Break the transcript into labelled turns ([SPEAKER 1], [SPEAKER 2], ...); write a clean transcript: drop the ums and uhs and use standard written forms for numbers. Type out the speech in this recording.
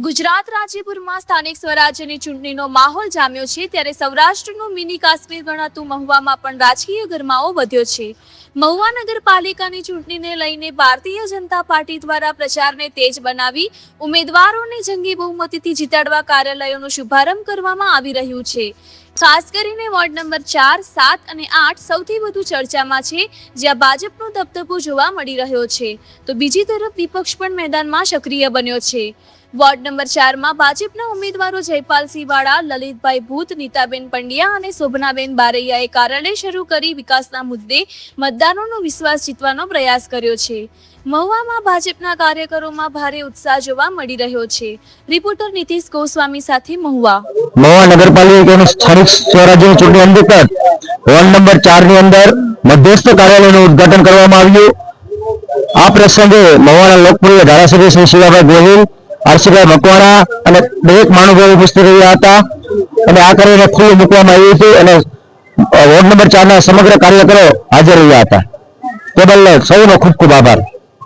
[SPEAKER 1] ગુજરાત રાજ્યભરમાં સ્થાનિક સ્વરાજ્યની ચૂંટણીનો માહોલ જામ્યો છે ત્યારે સૌરાષ્ટ્રનું મિની કાશ્મીર ગણાતું મહુવામાં પણ રાજકીય ગરમાવો વધ્યો છે। મહુવા નગરપાલિકાની ચૂંટણીને લઈને ભારતીય જનતા પાર્ટી દ્વારા પ્રચારને તેજ બનાવી ઉમેદવારોને જંગી બહુમતીથી જીતાડવા કાર્યાલયોનો શુભારંભ કરવામાં આવી રહ્યું છે। ખાસ કરીને વોર્ડ નંબર 4, 7 અને 8 સૌથી વધુ ચર્ચામાં છે, જ્યાં ભાજપનો દબદબો જોવા મળી રહ્યો છે, તો બીજી તરફ વિપક્ષ પણ મેદાનમાં સક્રિય બન્યો છે। વોર્ડ નંબર 4 માં ભાજપના ઉમેદવારો જયપાલસિંહ વાળા, લલિતભાઈ ભૂત, નીતાબેન પંડ્યા અને શોભનાબેન બારૈયાએ કાર્યાલય શરૂ કરી વિકાસના મુદ્દે મતદારોનો વિશ્વાસ જીતવાનો પ્રયાસ કર્યો છે। મહુવામાં ભાજપના કાર્યકરોમાં ભારે ઉત્સાહ જોવા મળી રહ્યો છે। રિપોર્ટર નીતિશ ગોસ્વામી સાથે મહુવા
[SPEAKER 2] નગરપાલિકાની સ્થાનિક સ્વરાજ્યની ચૂંટણી અંતર્ગત વોર્ડ નંબર 4 ની અંદર મધ્યસ્થ કાર્યાલયનું ઉદ્ઘાટન કરવામાં આવ્યું। આ પ્રસંગે મહુવાના લોકપ્રિય ધારાસભ્ય શ્રી શિવાભાઈ ગોહિલ, આરસીભાઈ મકવાણા અને દરેક મહાનુભાવો ઉપસ્થિત રહ્યા હતા અને આ કાર્યને ખુલ્લું મૂકવામાં આવ્યું હતું અને વોર્ડ નંબર 4 ના સમગ્ર કાર્યકરો હાજર રહ્યા હતા। તે બદલ સૌનો ખૂબ ખૂબ આભાર।